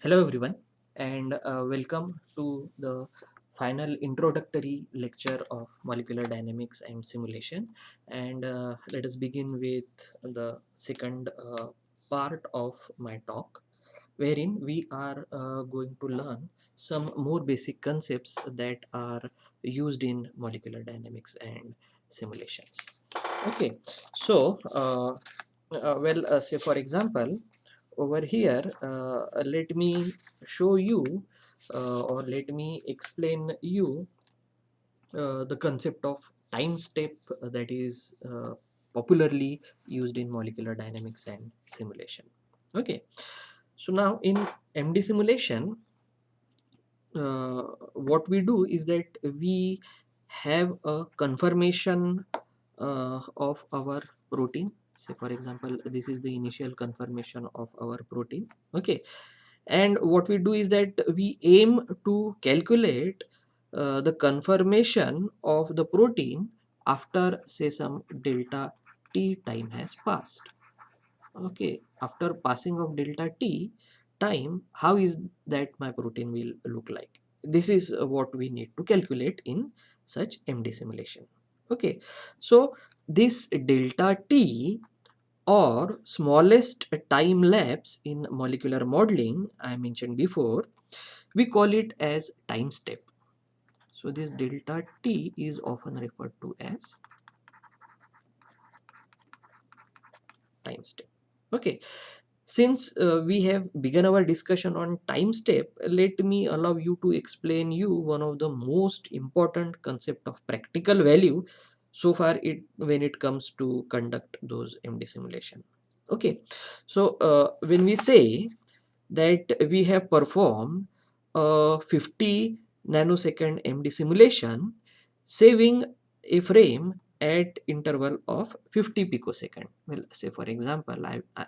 Hello everyone, and welcome to the final introductory lecture of molecular dynamics and simulation. And let us begin with the second part of my talk, wherein we are going to learn some more basic concepts that are used in molecular dynamics and simulations. Okay, so say for example, over here let me show you or let me explain you the concept of time step that is popularly used in molecular dynamics and simulation. Okay, so now in MD simulation, what we do is that we have a conformation of our protein. Say for example, this is the initial conformation of our protein. Okay, and what we do is that we aim to calculate the conformation of the protein after say some delta t time has passed. Okay, after passing of delta t time, how is that my protein will look like? This is what we need to calculate in such MD simulation. Okay, so this delta t, or smallest time lapse in molecular modeling I mentioned before, we call it as time step. So this delta t is often referred to as time step. Okay, since we have begun our discussion on time step, let me allow you to explain you one of the most important concept of practical value so far when it comes to conduct those MD simulation. Okay, so when we say that we have performed a 50 nanosecond MD simulation, saving a frame at interval of 50 picosecond. Well, say for example,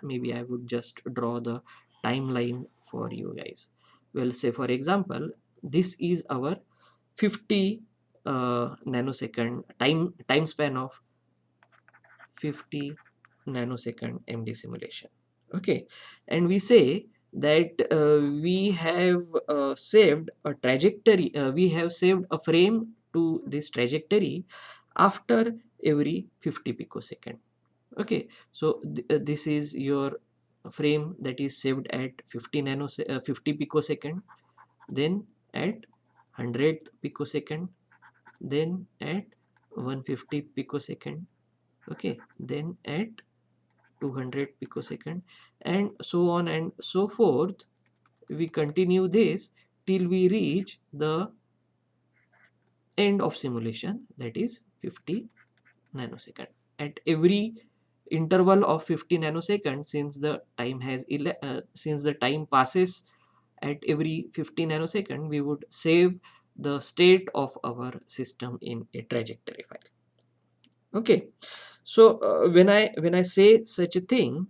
maybe I would just draw the timeline for you guys. Well, say for example, this is our 50 nanosecond time span of 50 nanosecond MD simulation. Okay, and we say that we have saved a trajectory, we have saved a frame to this trajectory after every 50 picosecond. Okay, so this is your frame that is saved at 50 picosecond, then at 100th picosecond, then at 150th picosecond. Okay, then at 200 picosecond, and so on and so forth. We continue this till we reach the end of simulation, that is 50 nanosecond. At every interval of 50 nanoseconds, since the time passes at every 50 nanosecond, we would save the state of our system in a trajectory file. Okay, so when I say such a thing,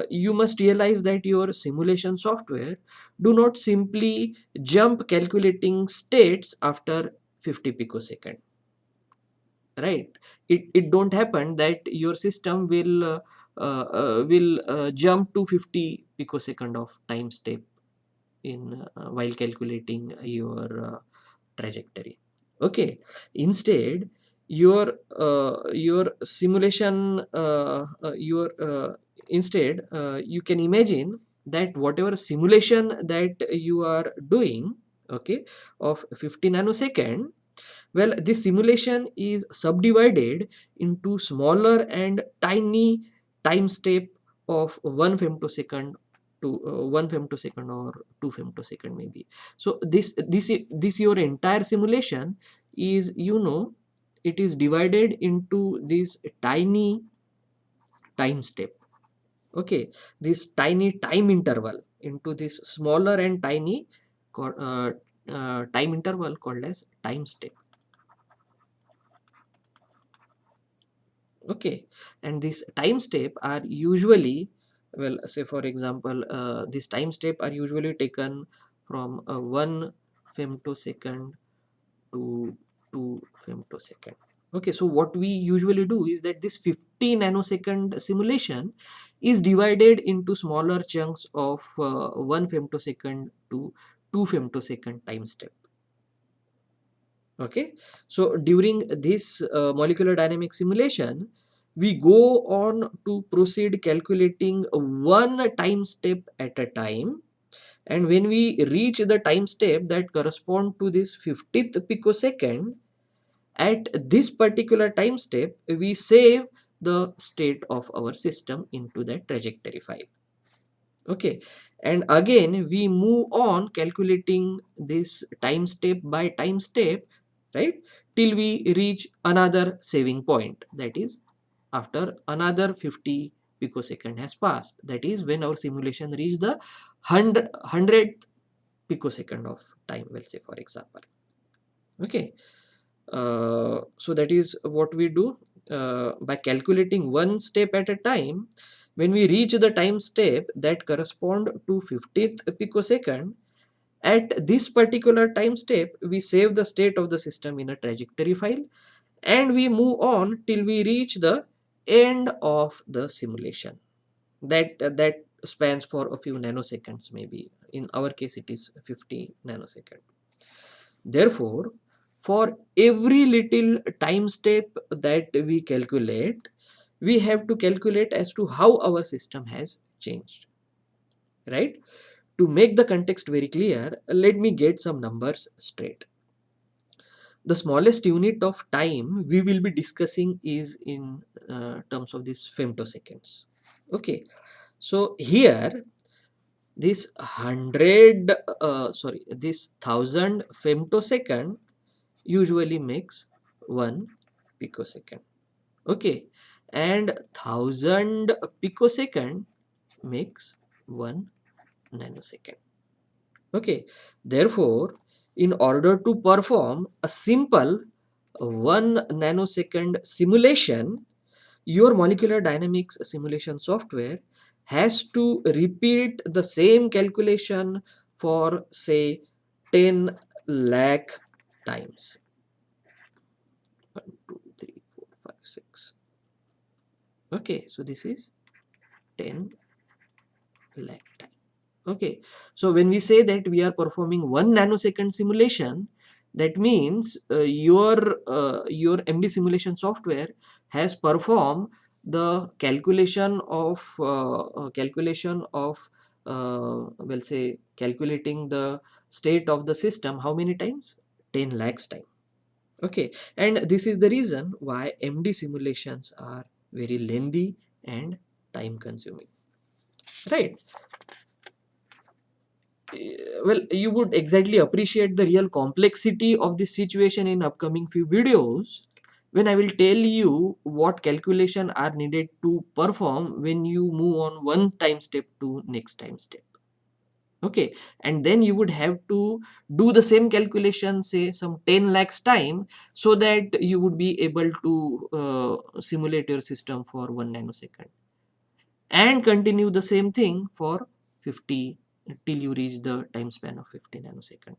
you must realize that your simulation software do not simply jump calculating states after 50 picosecond, right? It don't happen that your system will jump to 50 picosecond of time step in while calculating your trajectory. Okay, instead your simulation your instead you can imagine that whatever simulation that you are doing, okay, of 50 nanosecond, well, this simulation is subdivided into smaller and tiny time step of 1 femtosecond to 1 femtosecond or 2 femtosecond maybe. So this your entire simulation is, it is divided into this tiny time step. Okay, this tiny time interval into this smaller and tiny time interval called as time step. Okay, and these time step are usually, well, say for example, these time step are usually taken from 1 femtosecond to 2 femtosecond. Okay, so what we usually do is that this 50 nanosecond simulation is divided into smaller chunks of 1 femtosecond to 2 femtosecond time step. Okay, so during this molecular dynamic simulation, we go on to proceed calculating one time step at a time, and when we reach the time step that correspond to this 50th picosecond, at this particular time step we save the state of our system into that trajectory file. Okay, and again we move on calculating this time step by time step, right, till we reach another saving point, that is after another 50 picosecond has passed, that is when our simulation reach the 100th picosecond of time, we'll say, for example. Okay, so that is what we do by calculating one step at a time. When we reach the time step that correspond to 50th picosecond, at this particular time step we save the state of the system in a trajectory file, and we move on till we reach the end of the simulation. That spans for a few nanoseconds, maybe in our case it is 50 nanosecond. Therefore, for every little time step that we calculate, we have to calculate as to how our system has changed, right? To make the context very clear, let me get some numbers straight. The smallest unit of time we will be discussing is in terms of this femtoseconds. Okay, so here this 1000 femtosecond usually makes 1 picosecond. Okay, and 1000 picosecond makes 1 nanosecond. Okay, therefore in order to perform a simple 1 nanosecond simulation, your molecular dynamics simulation software has to repeat the same calculation for say 10 lakh times. 1 2 3 4 5 6. Okay, so this is 10 lakh time. Okay, so when we say that we are performing 1 nanosecond simulation, that means your MD simulation software has performed the calculation of we'll say calculating the state of the system how many times? 10 lakhs time. Okay, and this is the reason why MD simulations are very lengthy and time consuming, right? Well, you would exactly appreciate the real complexity of this situation in upcoming few videos when I will tell you what calculation are needed to perform when you move on one time step to next time step. Okay, and then you would have to do the same calculation, say some 10 lakhs time, so that you would be able to simulate your system for 1 nanosecond, and continue the same thing for 50 till you reach the time span of 50 nanosecond,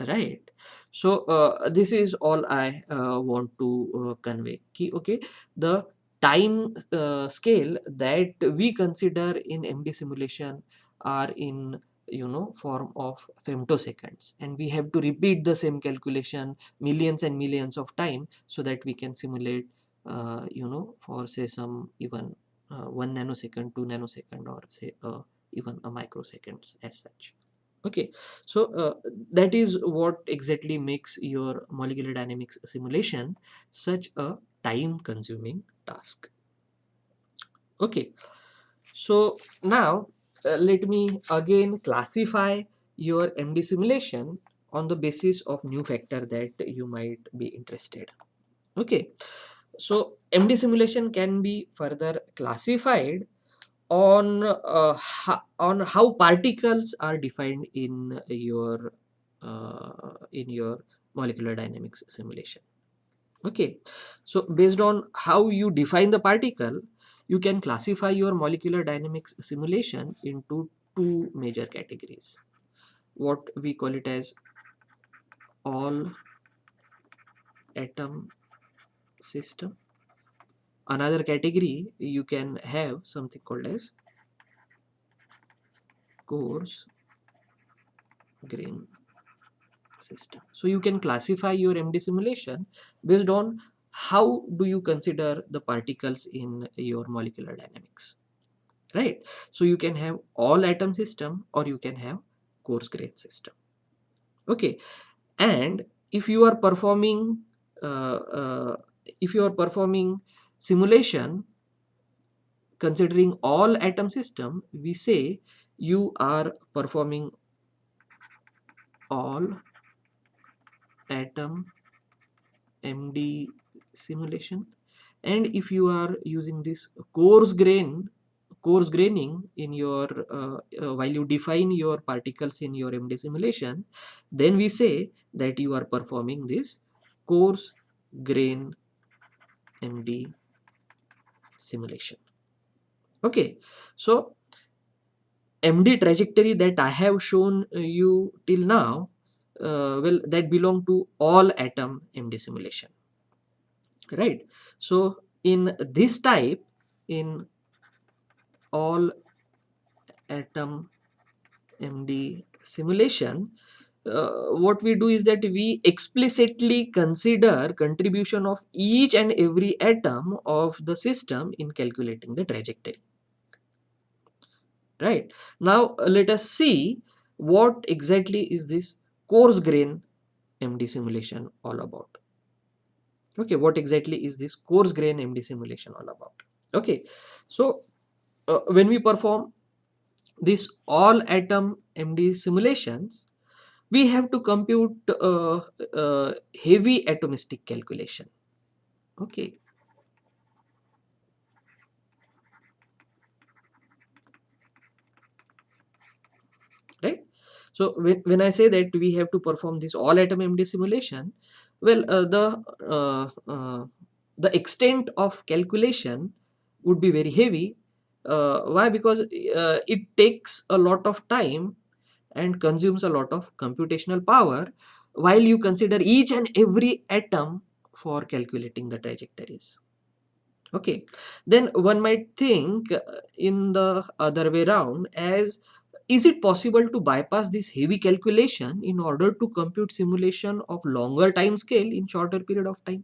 right? So this is all I want to convey. Okay, the time scale that we consider in MD simulation are in form of femtoseconds, and we have to repeat the same calculation millions and millions of time so that we can simulate for say some even 1 nanosecond, 2 nanosecond, or say even a microseconds as such. Okay, so that is what exactly makes your molecular dynamics simulation such a time consuming task. Okay, so now let me again classify your MD simulation on the basis of new factor that you might be interested. Okay, so MD simulation can be further classified on on how particles are defined in your molecular dynamics simulation. Okay, so based on how you define the particle, you can classify your molecular dynamics simulation into two major categories. What we call it as all atom system, another category, you can have something called as coarse grain system. So you can classify your MD simulation based on how do you consider the particles in your molecular dynamics, right? So you can have all atom system or you can have coarse grain system. Okay, and if you are performing uh, uh, if you are performing simulation considering all atom system, we say you are performing all atom MD simulation. And if you are using this coarse graining in your while you define your particles in your MD simulation, then we say that you are performing this coarse grain MD simulation. Okay, so MD trajectory that I have shown you till now, well, that belong to all atom MD simulation, right? So in this type, in all atom MD simulation, what we do is that we explicitly consider contribution of each and every atom of the system in calculating the trajectory. Right, now let us see what exactly is this coarse grain MD simulation all about. Okay, what exactly is this coarse grain MD simulation all about? Okay, so when we perform this all atom MD simulations, we have to compute heavy atomistic calculation. Okay, right? So when I say that we have to perform this all atom MD simulation, well, the extent of calculation would be very heavy. Why? Because it takes a lot of time and consumes a lot of computational power while you consider each and every atom for calculating the trajectories. Okay, then one might think in the other way around as, is it possible to bypass this heavy calculation in order to compute simulation of longer time scale in shorter period of time?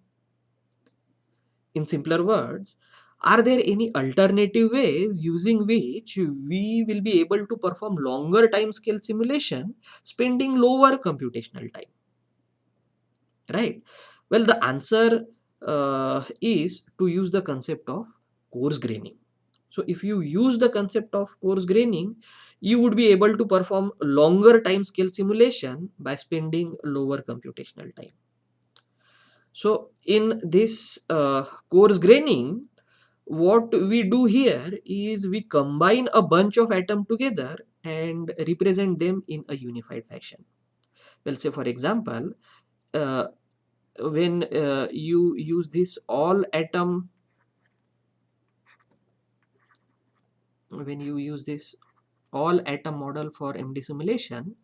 In simpler words, are there any alternative ways using which we will be able to perform longer time scale simulation spending lower computational time? Right? Well, the answer is to use the concept of coarse graining. So if you use the concept of coarse graining, you would be able to perform longer time scale simulation by spending lower computational time. So in this coarse graining, what we do here is we combine a bunch of atoms together and represent them in a unified fashion. Well, say for example, uh, when you use this all atom when you use this all atom model for MD simulation,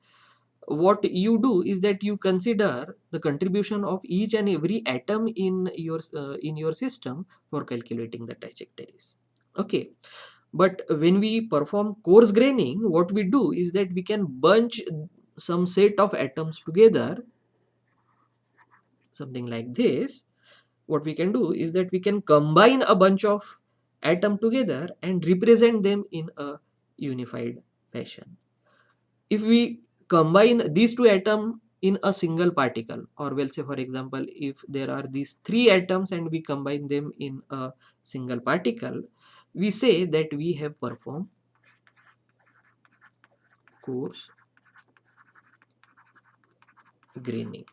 what you do is that you consider the contribution of each and every atom in your system for calculating the trajectories. Okay, but when we perform coarse graining, what we do is that we can bunch some set of atoms together, something like this. What we can do is that we can combine a bunch of atom together and represent them in a unified fashion. If we combine these two atoms in a single particle, or we'll say for example, if there are these three atoms and we combine them in a single particle, we say that we have performed coarse graining.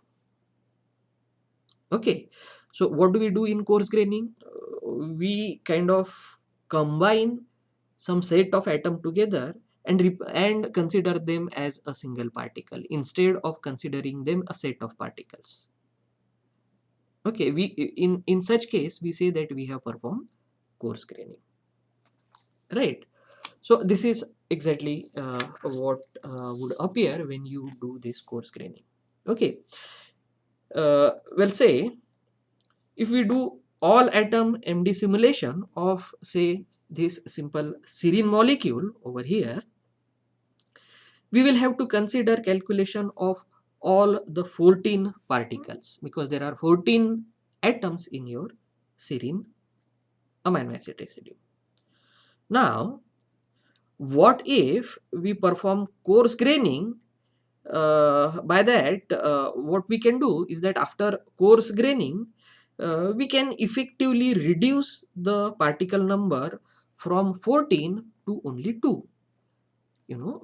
Okay, so what do we do in coarse graining? We kind of combine some set of atom together and consider them as a single particle instead of considering them a set of particles. Okay, we in such case we say that we have performed coarse graining, right? So this is exactly what would appear when you do this coarse graining. Okay, well, say if we do all atom MD simulation of, say, this simple serine molecule over here, we will have to consider calculation of all the 14 particles, because there are 14 atoms in your serine amino acid residue. Now, what if we perform coarse graining? By that, what we can do is that after coarse graining, we can effectively reduce the particle number from 14 to only 2.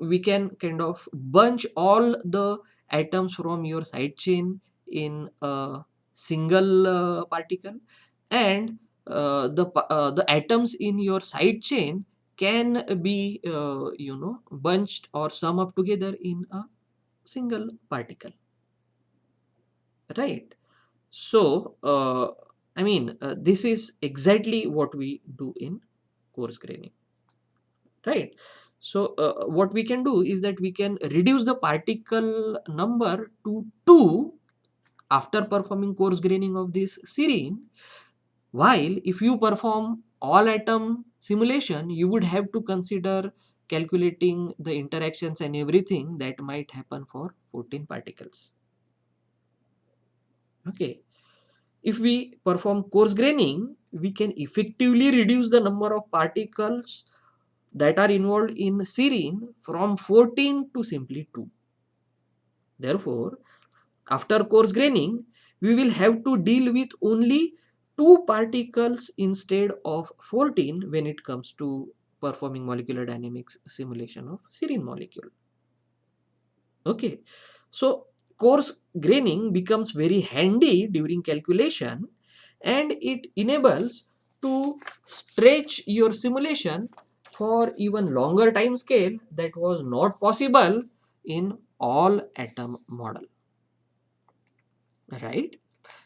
We can kind of bunch all the atoms from your side chain in a single particle, and the atoms in your side chain can be bunched or sum up together in a single particle, right? So this is exactly what we do in coarse graining, right? So what we can do is that we can reduce the particle number to 2 after performing coarse graining of this serine, while if you perform all atom simulation, you would have to consider calculating the interactions and everything that might happen for 14 particles. Okay, if we perform coarse graining, we can effectively reduce the number of particles that are involved in serine from 14 to simply 2. Therefore, after coarse graining, we will have to deal with only 2 particles instead of 14 when it comes to performing molecular dynamics simulation of serine molecule. Okay, so coarse graining becomes very handy during calculation, and it enables to stretch your simulation for even longer time scale that was not possible in all atom model, right?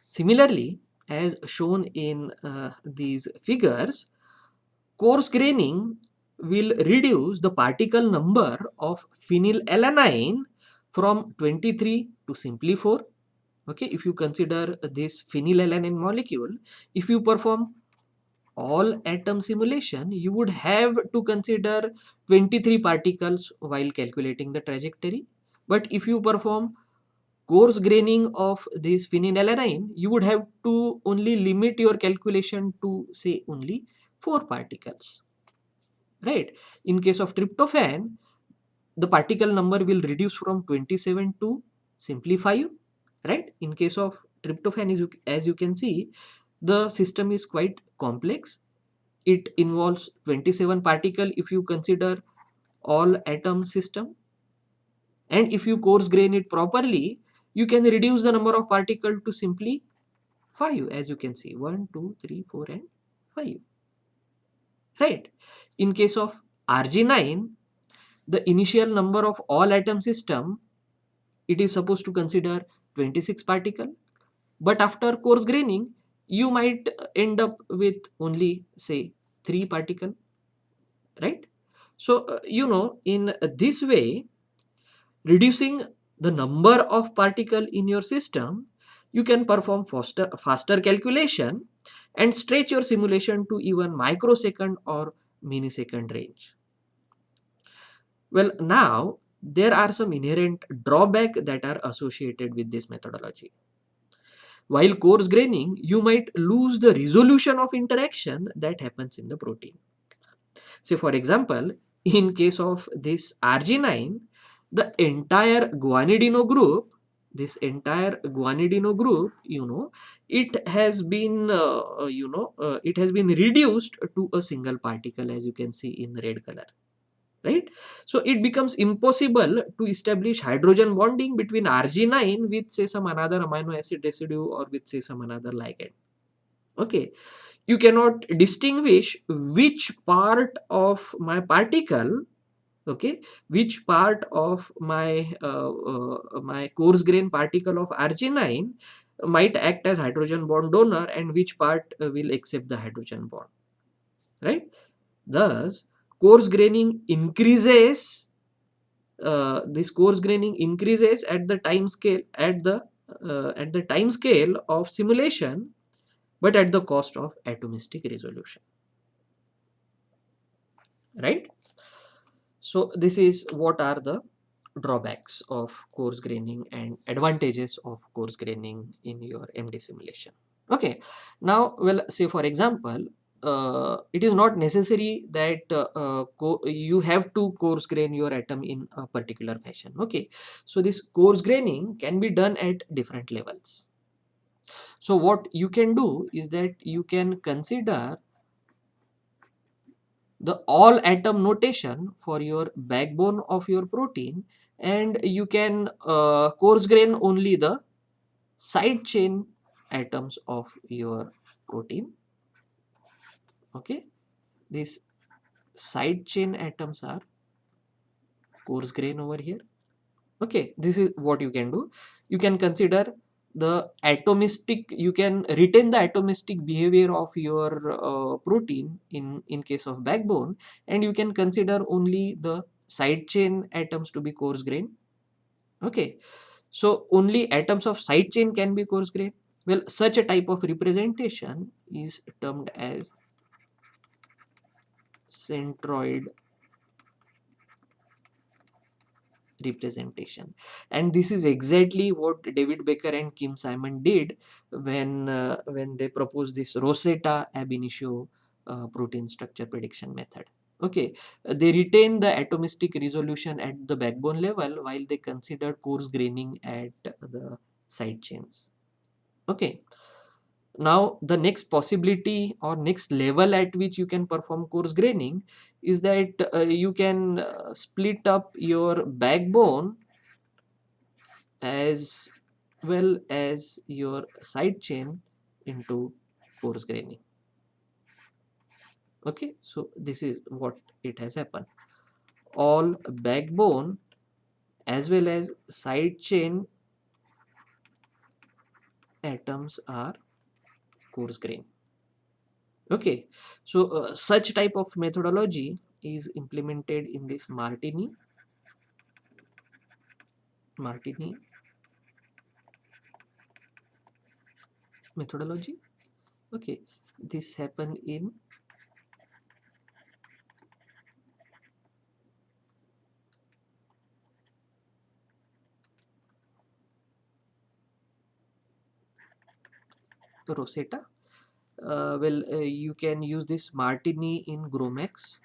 Similarly, as shown in these figures, coarse graining will reduce the particle number of phenylalanine from 23 to simply 4. Okay, if you consider this phenylalanine molecule, if you perform all atom simulation, you would have to consider 23 particles while calculating the trajectory. But if you perform coarse graining of this phenylalanine, you would have to only limit your calculation to, say, only 4 particles, right? In case of tryptophan, the particle number will reduce from 27 to simply 5, right? In case of tryptophan, as you can see, the system is quite complex. It involves 27 particle if you consider all atom system, and if you coarse grain it properly, you can reduce the number of particle to simply 5, as you can see, 1 2 3 4 and 5, right? In case of Rg9, the initial number of all atom system, it is supposed to consider 26 particle, but after coarse graining you might end up with only, say, 3 particle, right? So in this way, reducing the number of particle in your system, you can perform faster calculation and stretch your simulation to even microsecond or millisecond range. Well, now there are some inherent drawbacks that are associated with this methodology. While coarse graining, you might lose the resolution of interaction that happens in the protein. Say, for example, in case of this Rg9, the entire guanidino group, it has been, it has been reduced to a single particle, as you can see in red color, right? So it becomes impossible to establish hydrogen bonding between Rg9 with, say, some another amino acid residue or with, say, some another ligand. Okay, you cannot distinguish which part of my particle, okay, which part of my coarse grain particle of Rg9 might act as hydrogen bond donor and which part will accept the hydrogen bond, right? Thus, coarse graining increases this coarse graining increases at the time scale of simulation but at the cost of atomistic resolution, right? So this is what are the drawbacks of coarse graining and advantages of coarse graining in your MD simulation. Okay, now, well, say for example, it is not necessary that you have to coarse grain your atom in a particular fashion. Okay, so this coarse graining can be done at different levels. So what you can do is that you can consider the all atom notation for your backbone of your protein, and you can coarse grain only the side chain atoms of your protein. Okay, these side chain atoms are coarse grain over here. Okay, this is what you can do. You can consider the atomistic, you can retain the atomistic behavior of your protein in case of backbone, and you can consider only the side chain atoms to be coarse grain. Okay, so only atoms of side chain can be coarse grain. Well, such a type of representation is termed as centroid representation, and this is exactly what David Baker and Kim Simon did when they proposed this Rosetta ab initio protein structure prediction method. Okay, they retain the atomistic resolution at the backbone level while they considered coarse graining at the side chains. Okay, now the next possibility or next level at which you can perform coarse graining is that you can split up your backbone as well as your side chain into coarse graining. Okay, so this is what it has happened. All backbone as well as side chain atoms are coarse grain. Okay, so such type of methodology is implemented in this Martini methodology. Okay, this happened in Rosetta. Well, you can use this Martini in Gromax.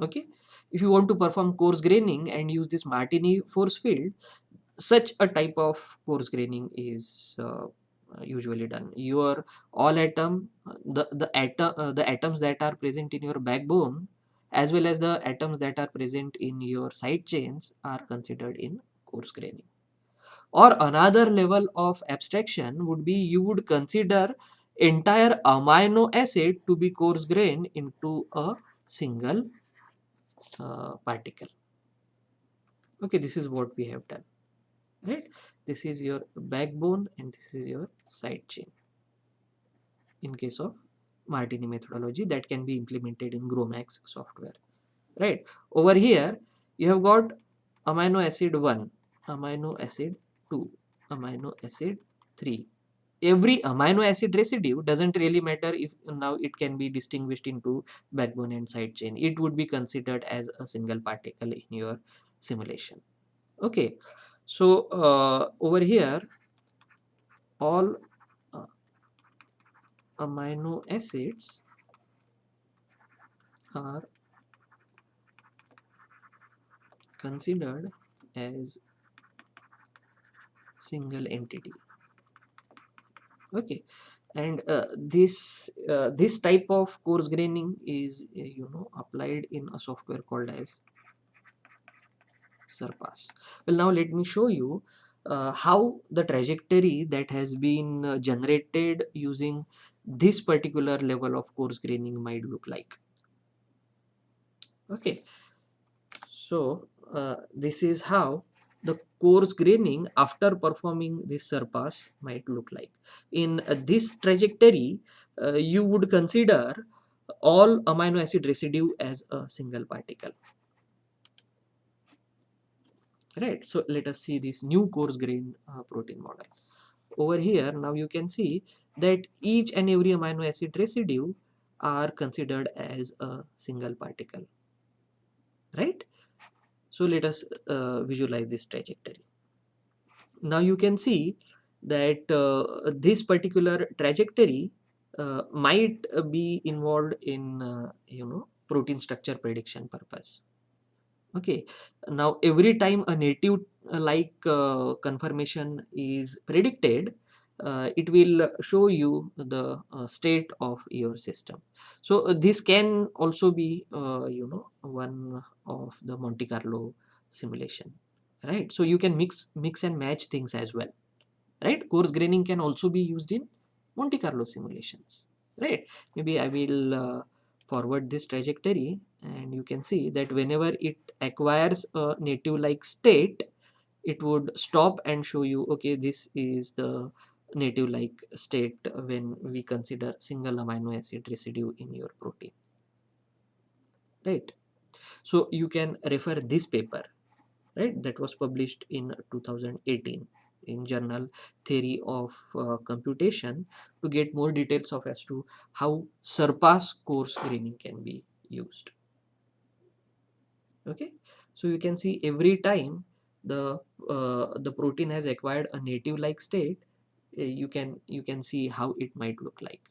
Okay, if you want to perform coarse graining and use this Martini force field, such a type of coarse graining is usually done. Your all atom, the atoms that are present in your backbone as well as the atoms that are present in your side chains are considered in coarse graining. Or another level of abstraction would be you would consider entire amino acid to be coarse grain into a single particle. Okay, this is what we have done, right? This is your backbone and this is your side chain in case of Martini methodology that can be implemented in Gromax software, right? Over here you have got amino acid 1, amino acid 2, amino acid 3. Every amino acid residue doesn't really matter if now it can be distinguished into backbone and side chain. It would be considered as a single particle in your simulation. Okay, so over here all uh, amino acids are considered as single entity. Okay, and this type of coarse graining is applied in a software called as SURPASS. Well, now let me show you how the trajectory that has been generated using this particular level of coarse graining might look like. Okay, so this is how the coarse graining after performing this SURPASS might look like. In this trajectory, you would consider all amino acid residue as a single particle. Right, so let us see this new coarse grain protein model. over here, now you can see that each and every amino acid residue are considered as a single particle, right? So let us visualize this trajectory. Now you can see that this particular trajectory might be involved in protein structure prediction purpose. Okay, now every time a native conformation is predicted, it will show you the state of your system. So this can also be one of the Monte Carlo simulation, right? So you can mix and match things as well, right? Coarse graining can also be used in Monte Carlo simulations, right? Maybe I will forward this trajectory, and you can see that whenever it acquires a native like state, it would stop and show you, okay, this is the native like state when we consider single amino acid residue in your protein, right? So you can refer this paper, right, that was published in 2018 in journal Theory of Computation, to get more details of as to how surpass coarse graining can be used. Okay, so you can see every time the protein has acquired a native like state, you can see how it might look like.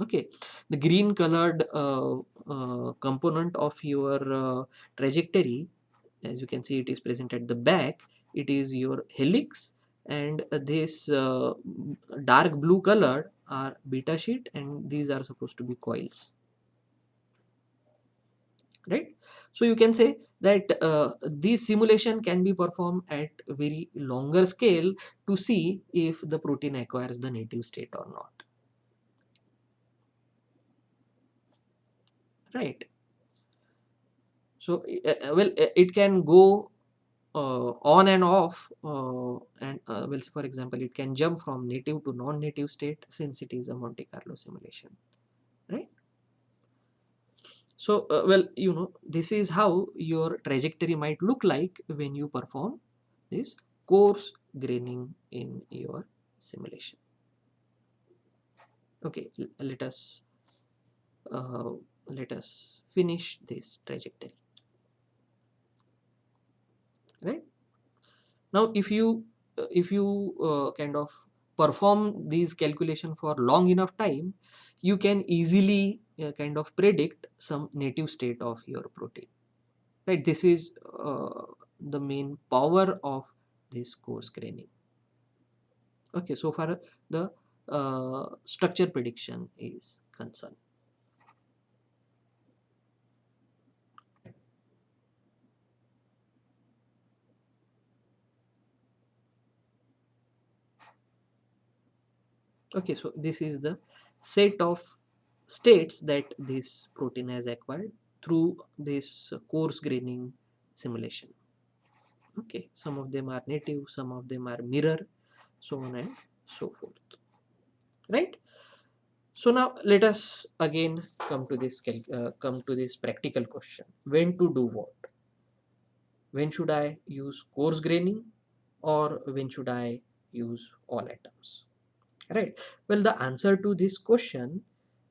Okay, the green colored component of your trajectory, as you can see, it is present at the back, it is your helix, and this dark blue colored are beta sheet, and these are supposed to be coils, right? So you can say that this simulation can be performed at very longer scale to see if the protein acquires the native state or not, right? So it can go on and off, well, say for example, it can jump from native to non-native state, since it is a Monte Carlo simulation, right? So well, this is how your trajectory might look like when you perform this coarse graining in your simulation. Okay, uh, let us finish this trajectory, right? Now if you kind of perform these calculation for long enough time, you can easily kind of predict some native state of your protein, right? This is the main power of this coarse graining. Okay, so far the structure prediction is concerned. Okay, so this is the set of states that this protein has acquired through this coarse graining simulation. Okay, some of them are native, some of them are mirror, so on and so forth, right? So now let us again come to this practical question: when to do what? When should I use coarse graining, or when should I use all atoms? Right. Well, the answer to this question,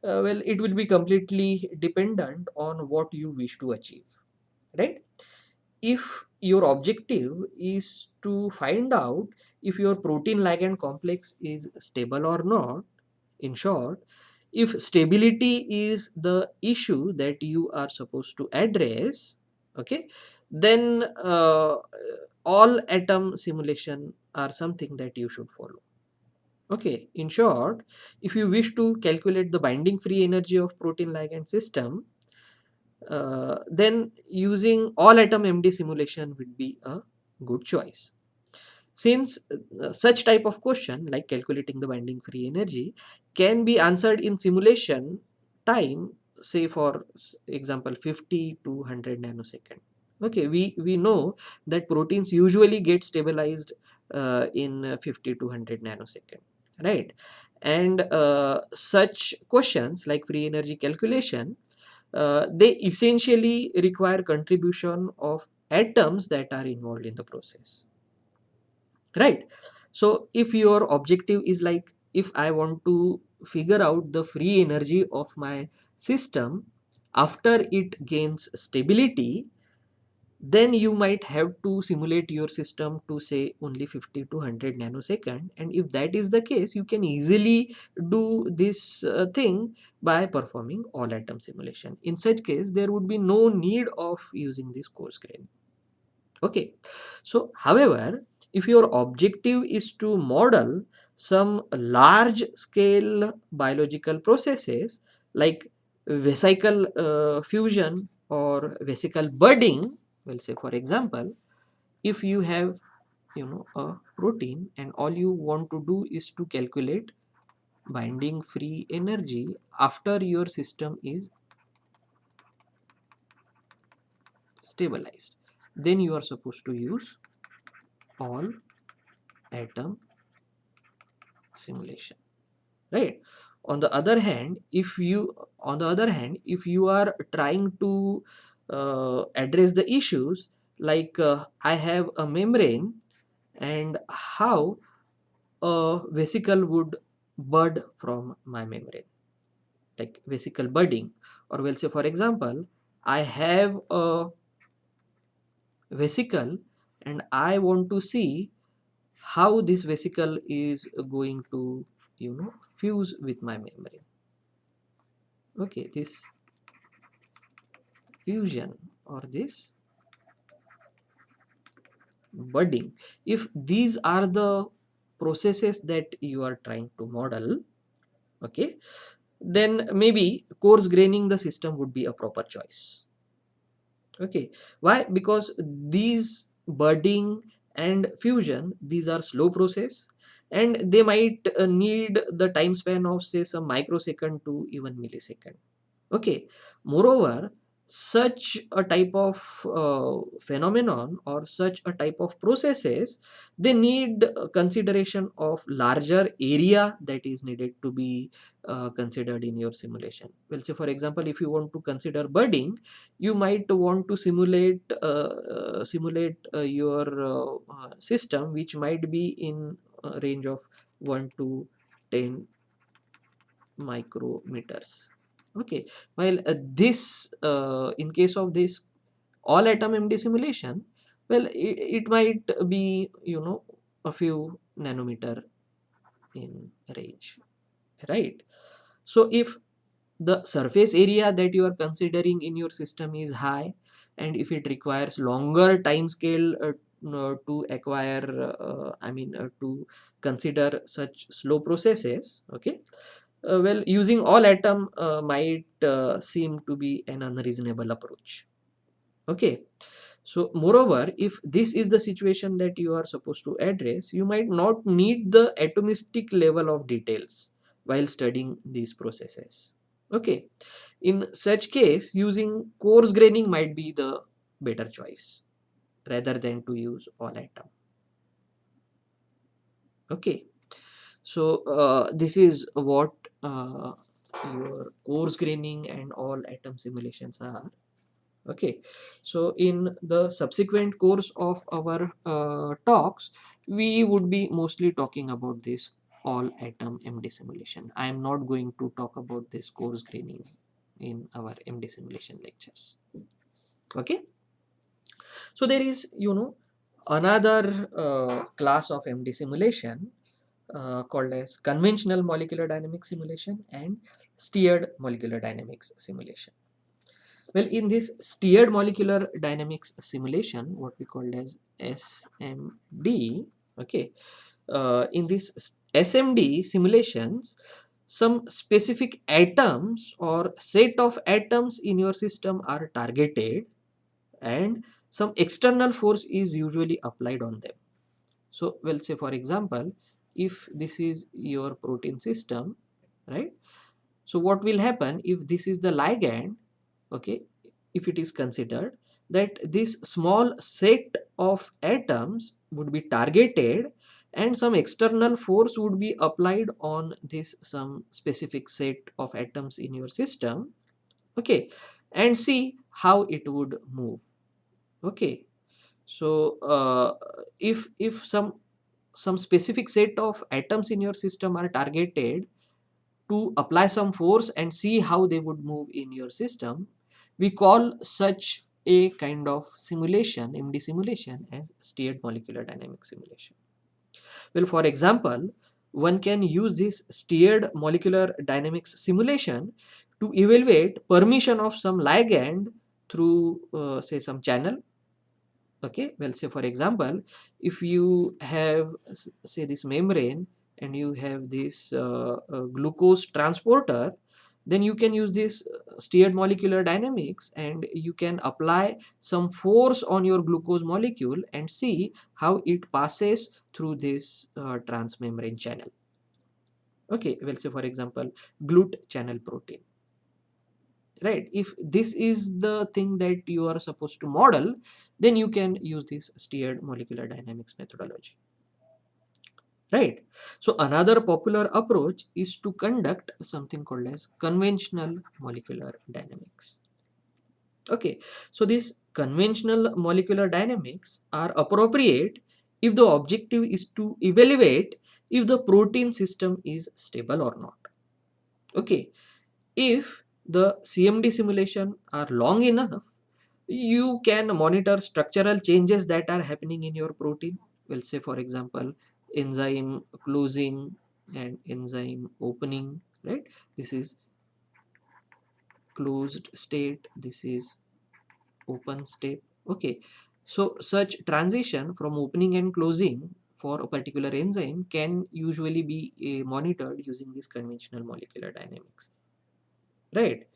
well, it will be completely dependent on what you wish to achieve. Right. If your objective is to find out if your protein ligand complex is stable or not, in short, if stability is the issue that you are supposed to address, okay, then all atom simulation are something that you should follow. Okay, in short, if you wish to calculate the binding free energy of protein ligand system, then using all atom MD simulation would be a good choice. Since such type of question, like calculating the binding free energy, can be answered in simulation time, say for example 50 to 100 nanosecond. Okay, we know that proteins usually get stabilized in 50 to 100 nanosecond, right? And such questions like free energy calculation, they essentially require contribution of atoms that are involved in the process, right? So if your objective is like, if I want to figure out the free energy of my system after it gains stability, then you might have to simulate your system to say only 50 to 100 nanosecond. And if that is the case, you can easily do this thing by performing all atom simulation. In such case, there would be no need of using this coarse grain. Okay, so however, if your objective is to model some large scale biological processes like vesicle fusion or vesicle budding, well, say for example, if you have, a protein and all you want to do is to calculate binding free energy after your system is stabilized, then you are supposed to use all atom simulation, right? On the other hand, if you are trying to address the issues like, I have a membrane and how a vesicle would bud from my membrane, like vesicle budding, or we'll say for example, I have a vesicle and I want to see how this vesicle is going to, fuse with my membrane. Okay, this fusion or this budding, if these are the processes that you are trying to model, okay, then maybe coarse graining the system would be a proper choice. Okay, why? Because these budding and fusion, these are slow process, and they might need the time span of say some microsecond to even millisecond. Okay, moreover, such a type of phenomenon or such a type of processes, they need consideration of larger area that is needed to be considered in your simulation. Well, say for example, if you want to consider budding, you might want to simulate your system, which might be in a range of 1 to 10 micrometers. Okay, while this in case of this all atom MD simulation, well, it might be, a few nanometer in range, right? So if the surface area that you are considering in your system is high, and if it requires longer time scale to acquire, to consider such slow processes, okay, well, using all atom might seem to be an unreasonable approach. Okay, so moreover, if this is the situation that you are supposed to address, you might not need the atomistic level of details while studying these processes. Okay, in such case, using coarse graining might be the better choice rather than to use all atom. Okay, so this is what your coarse graining and all atom simulations are. Okay, so in the subsequent course of our talks, we would be mostly talking about this all atom MD simulation. I am not going to talk about this coarse graining in our MD simulation lectures. Okay, so there is, another class of MD simulation called as conventional molecular dynamics simulation and steered molecular dynamics simulation. Well, in this steered molecular dynamics simulation, what we called as SMD, okay, in this SMD simulations, some specific atoms or set of atoms in your system are targeted, and some external force is usually applied on them. So, well, say for example, if this is your protein system, right? So what will happen if this is the ligand? Okay, if it is considered that this small set of atoms would be targeted and some external force would be applied on this some specific set of atoms in your system, okay, and see how it would move. Okay, so if some some specific set of atoms in your system are targeted to apply some force and see how they would move in your system, we call such a kind of simulation, MD simulation, as steered molecular dynamic simulation. Well, for example, one can use this steered molecular dynamics simulation to evaluate permission of some ligand through say some channel. Okay, well, say for example, if you have say this membrane and you have this glucose transporter, then you can use this steered molecular dynamics and you can apply some force on your glucose molecule and see how it passes through this transmembrane channel. Okay, well, say for example, GLUT channel protein. Right, if this is the thing that you are supposed to model, then you can use this steered molecular dynamics methodology. Right, so another popular approach is to conduct something called as conventional molecular dynamics. Okay, so these conventional molecular dynamics are appropriate if the objective is to evaluate if the protein system is stable or not. Okay, if the CMD simulation are long enough, you can monitor structural changes that are happening in your protein. We'll say for example, enzyme closing and enzyme opening, right? This is closed state, this is open state. Okay, so such transition from opening and closing for a particular enzyme can usually be monitored using this conventional molecular dynamics, right?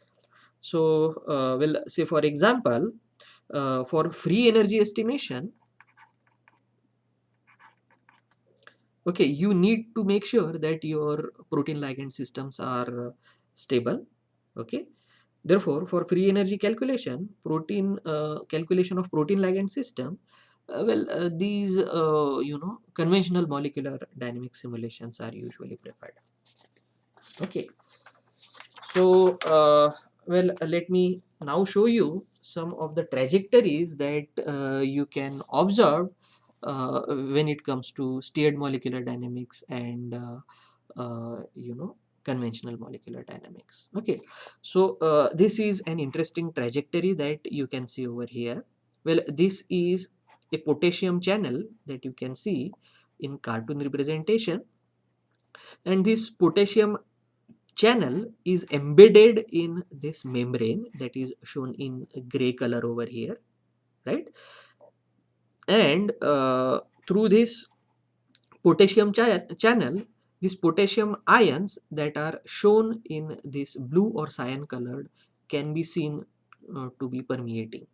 So we'll say for example, for free energy estimation, okay, you need to make sure that your protein ligand systems are stable. Okay, therefore for free energy calculation, protein calculation of protein ligand system, these conventional molecular dynamic simulations are usually preferred. Okay, so let me now show you some of the trajectories that you can observe when it comes to steered molecular dynamics and conventional molecular dynamics. Okay, so this is an interesting trajectory that you can see over here. Well, this is a potassium channel that you can see in cartoon representation, and this potassium channel is embedded in this membrane that is shown in gray color over here, right? And through this potassium channel, these potassium ions that are shown in this blue or cyan colored can be seen to be permeating.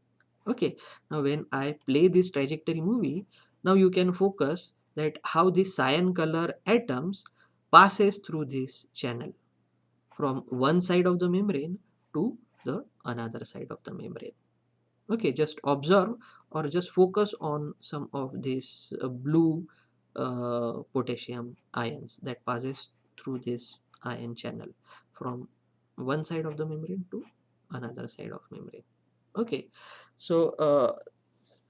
Okay, now when I play this trajectory movie, now you can focus that how these cyan color atoms passes through this channel from one side of the membrane to the another side of the membrane. Okay, just observe or just focus on some of these blue potassium ions that passes through this ion channel from one side of the membrane to another side of membrane. Okay, so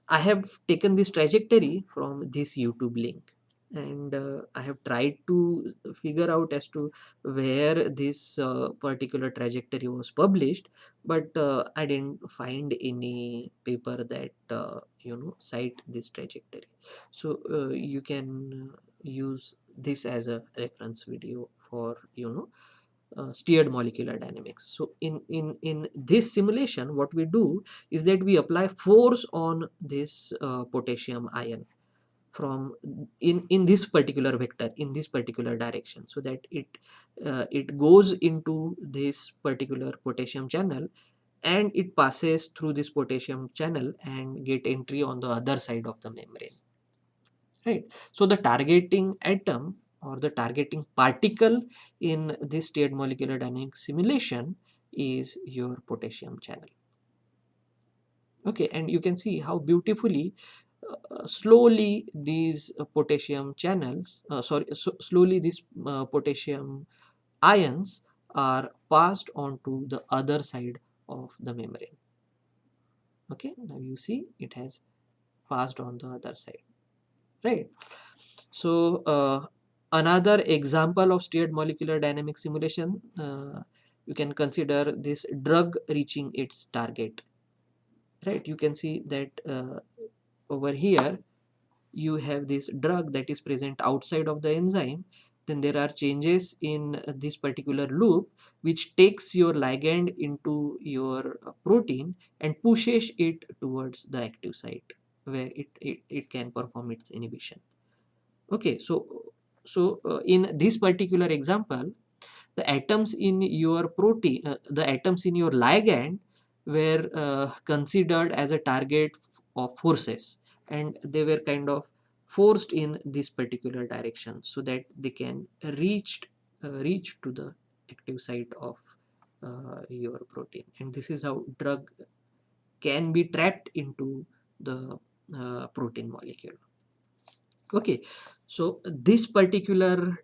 I have taken this trajectory from this YouTube link, and I have tried to figure out as to where this particular trajectory was published, but I didn't find any paper that cite this trajectory. So you can use this as a reference video for steered molecular dynamics. So in this simulation, what we do is that we apply force on this potassium ion from in this particular vector, in this particular direction, so that it goes into this particular potassium channel and it passes through this potassium channel and get entry on the other side of the membrane, right? So the targeting atom or the targeting particle in this steered molecular dynamics simulation is your potassium channel. Okay, and you can see how beautifully slowly these potassium channels slowly these potassium ions are passed on to the other side of the membrane. Okay, now you see it has passed on the other side, right? So another example of steered molecular dynamic simulation, you can consider this drug reaching its target, right? You can see that over here you have this drug that is present outside of the enzyme. Then there are changes in this particular loop which takes your ligand into your protein and pushes it towards the active site where it can perform its inhibition. Okay, so in this particular example, the atoms in your protein, the atoms in your ligand were considered as a target of forces, and they were kind of forced in this particular direction so that they can reach to the active site of your protein, and this is how drug can be trapped into the protein molecule. Okay, so this particular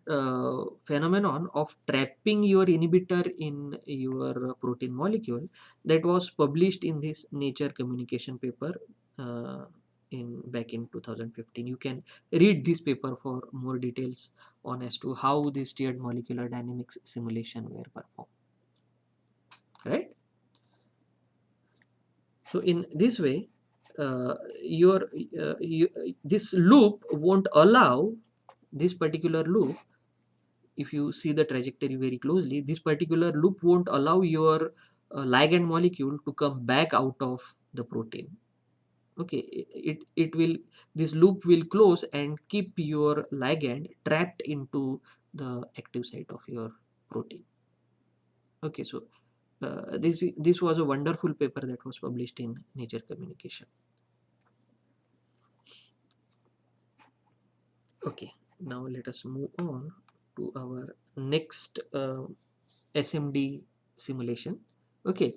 phenomenon of trapping your inhibitor in your protein molecule, that was published in this Nature Communication paper uh, in back in 2015. You can read this paper for more details on as to how this steered molecular dynamics simulation were performed. Right. So in this way, your this loop won't allow this particular loop. If you see the trajectory very closely, this particular loop won't allow your ligand molecule to come back out of the protein. Okay, it will, this loop will close and keep your ligand trapped into the active site of your protein. Okay, so this was a wonderful paper that was published in Nature Communication. Okay, now let us move on to our next SMD simulation. Okay,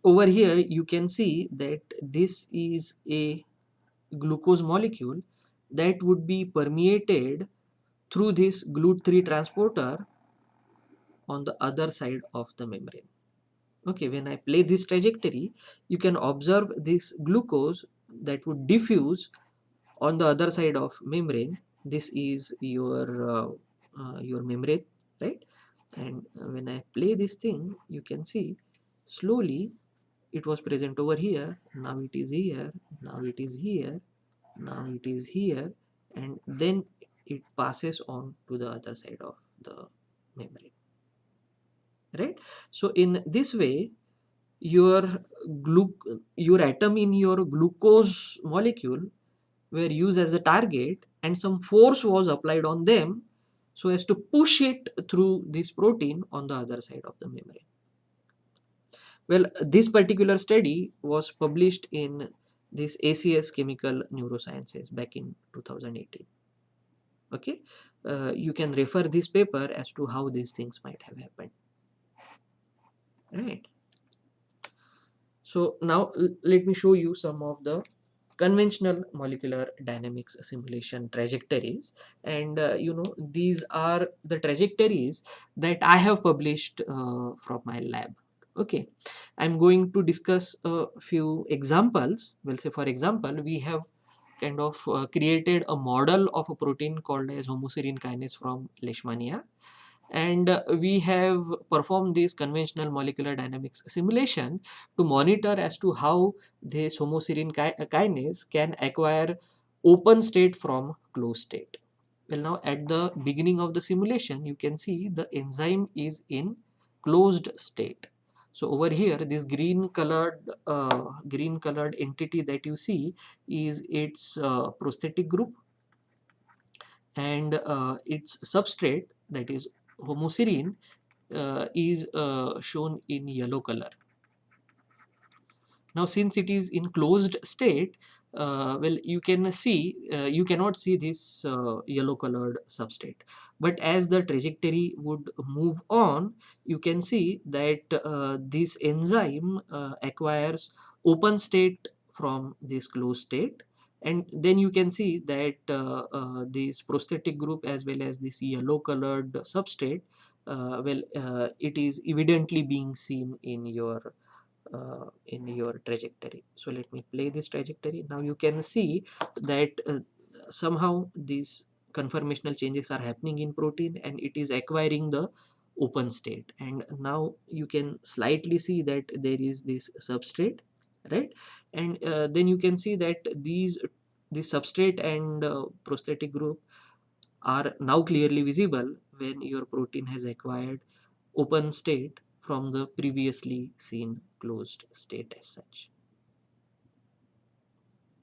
over here you can see that this is a glucose molecule that would be permeated through this GLUT3 transporter on the other side of the membrane. Okay, when I play this trajectory, you can observe this glucose that would diffuse on the other side of membrane. This is your membrane, right? And when I play this thing, you can see slowly it was present over here, now it is here, now it is here, now it is here, and then it passes on to the other side of the membrane, right? So in this way, your your atom in your glucose molecule were used as a target, and some force was applied on them so as to push it through this protein on the other side of the membrane. Well, this particular study was published in this ACS Chemical Neurosciences back in 2018. Okay, you can refer this paper as to how these things might have happened. Right. So now let me show you some of the conventional molecular dynamics simulation trajectories, and these are the trajectories that I have published from my lab. Okay, I'm going to discuss a few examples. Well, say for example, we have kind of created a model of a protein called as homoserine kinase from Leishmania, and we have performed this conventional molecular dynamics simulation to monitor as to how this homoserine kinase can acquire open state from closed state. Well, now at the beginning of the simulation, you can see the enzyme is in closed state. So over here, this green colored entity that you see is its prosthetic group, and its substrate, that is homoserine, is shown in yellow color. Now since it is in closed state, well, you can see, you cannot see this yellow colored substrate, but as the trajectory would move on, you can see that this enzyme acquires open state from this closed state, and then you can see that this prosthetic group as well as this yellow colored substrate, it is evidently being seen in your trajectory. So let me play this trajectory. Now you can see that somehow this conformational changes are happening in protein and it is acquiring the open state. And now you can slightly see that there is this substrate, right? And then you can see that the substrate and prosthetic group are now clearly visible when your protein has acquired open state from the previously seen closed state as such.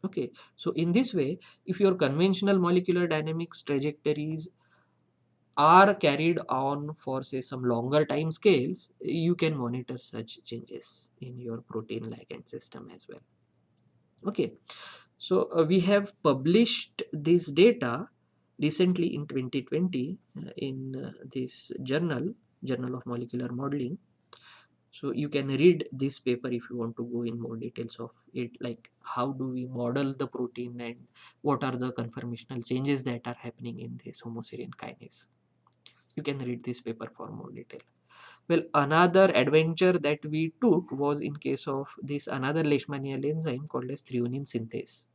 Okay, so in this way, if your conventional molecular dynamics trajectories are carried on for say some longer time scales, you can monitor such changes in your protein ligand system as well. Okay, so we have published this data recently in 2020 in this Journal of Molecular Modeling. So you can read this paper if you want to go in more details of it, like how do we model the protein and what are the conformational changes that are happening in this homoserine kinase. You can read this paper for more detail. Well, another adventure that we took was in case of this another Leishmanial enzyme called as threonine synthase.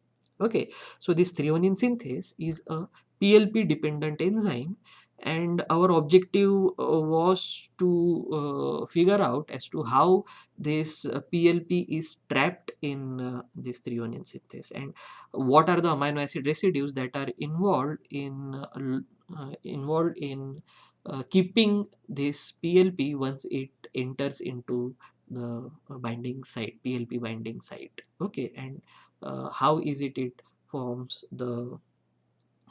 Okay, so this threonine synthase is a PLP dependent enzyme, and our objective was to figure out as to how this PLP is trapped in this threonine synthase and what are the amino acid residues that are involved in keeping this PLP once it enters into the binding site, PLP binding site. Okay, and how is it forms the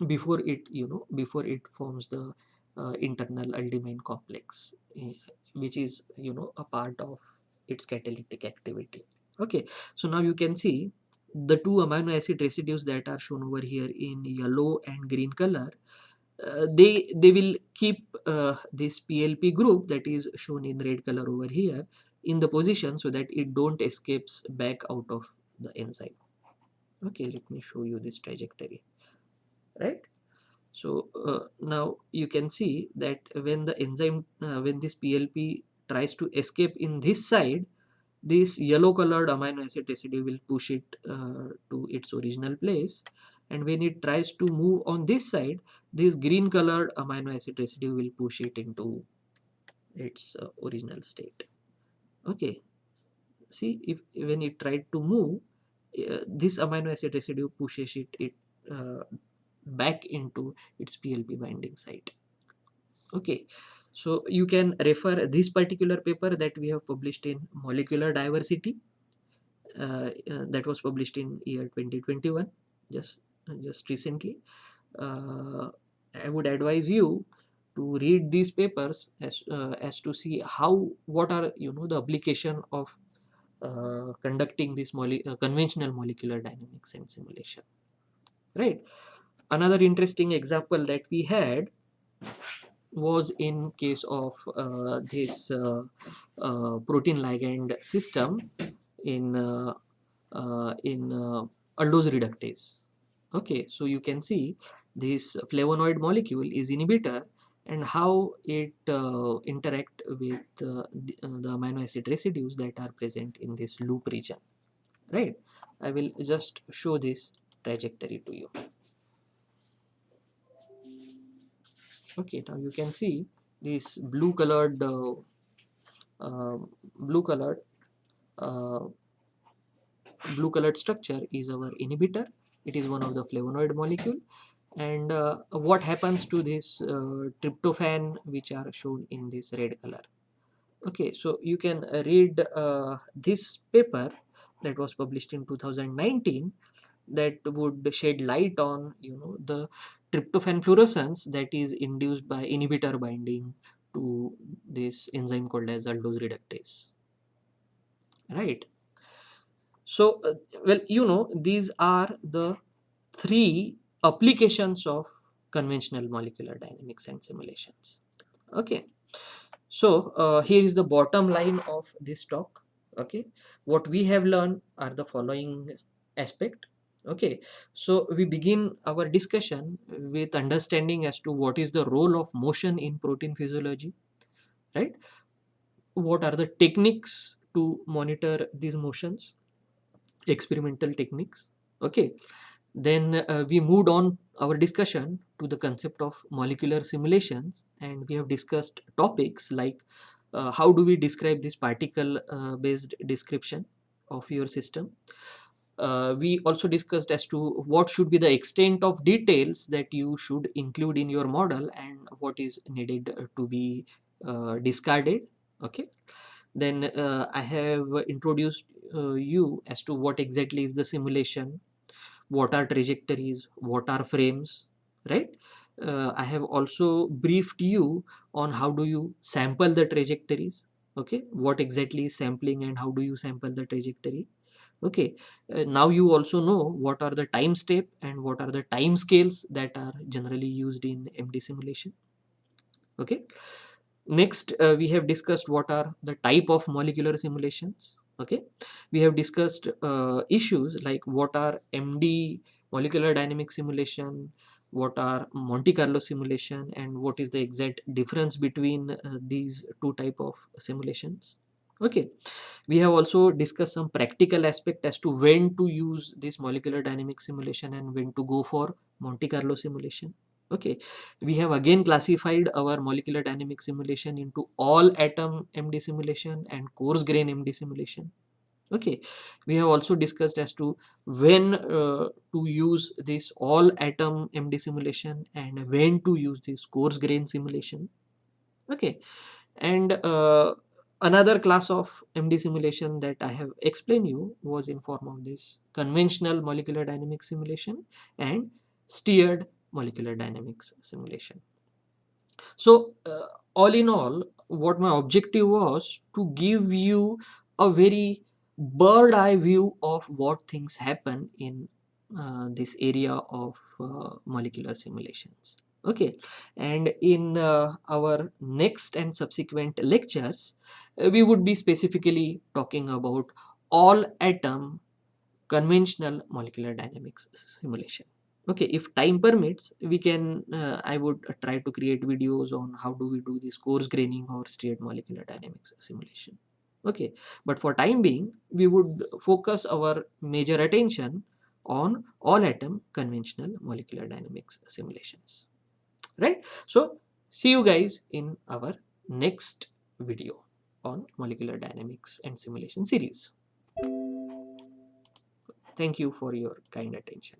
before it forms the internal aldehyde complex, which is a part of its catalytic activity. Okay, so now you can see the two amino acid residues that are shown over here in yellow and green color. They will keep this PLP group that is shown in red color over here in the position so that it don't escapes back out of the enzyme. Okay, let me show you this trajectory, right? So now you can see that when the enzyme when this PLP tries to escape in this side, this yellow colored amino acid residue will push it to its original place, and when it tries to move on this side, this green colored amino acid residue will push it into its original state. Okay, see, if when it tried to move, this amino acid residue pushes it uh, back into its PLP binding site. Okay, so you can refer this particular paper that we have published in Molecular Diversity, that was published in year 2021, just recently. uh, I would advise you to read these papers as to see how what are the application of conducting this conventional molecular dynamics and simulation, right? Another interesting example that we had was in case of this protein ligand system in aldose reductase. Okay, so you can see this flavonoid molecule is inhibitor and how it interact with the amino acid residues that are present in this loop region, right? I will just show this trajectory to you. Okay, now you can see this uh, blue colored uh, blue colored structure is our inhibitor. It is one of the flavonoid molecule. And what happens to this tryptophan which are shown in this red color? Okay, so you can read this paper that was published in 2019 that would shed light on the tryptophan fluorescence that is induced by inhibitor binding to this enzyme called as aldose reductase, right? So well, these are the three applications of conventional molecular dynamics and simulations. Okay, so here is the bottom line of this talk. Okay, what we have learned are the following aspect. Okay, so we begin our discussion with understanding as to what is the role of motion in protein physiology, right? What are the techniques to monitor these motions, experimental techniques. Okay, then we moved on our discussion to the concept of molecular simulations, and we have discussed topics like how do we describe this particle based description of your system. We also discussed as to what should be the extent of details that you should include in your model and what is needed to be discarded. Okay, then I have introduced you as to what exactly is the simulation, what are trajectories, what are frames, right? I have also briefed you on how do you sample the trajectories. Okay, what exactly is sampling and how do you sample the trajectory. Okay, now you also know what are the time step and what are the time scales that are generally used in MD simulation. Okay, next we have discussed what are the type of molecular simulations. Okay, we have discussed issues like what are MD molecular dynamic simulation, what are Monte Carlo simulation, and what is the exact difference between these two type of simulations. Okay, we have also discussed some practical aspect as to when to use this molecular dynamic simulation and when to go for Monte Carlo simulation. Okay, we have again classified our molecular dynamic simulation into all atom MD simulation and coarse grain MD simulation. Okay, we have also discussed as to when to use this all atom MD simulation and when to use this coarse grain simulation. Okay, and another class of MD simulation that I have explained you was in form of this conventional molecular dynamics simulation and steered molecular dynamics simulation. So all in all, what my objective was to give you a very bird eye view of what things happen in this area of molecular simulations. Okay, and in our next and subsequent lectures, we would be specifically talking about all atom conventional molecular dynamics simulation. Okay, if time permits, we can I would try to create videos on how do we do this coarse graining or steered molecular dynamics simulation. Okay, but for time being, we would focus our major attention on all atom conventional molecular dynamics simulations, right? So see you guys in our next video on molecular dynamics and simulation series. Thank you for your kind attention.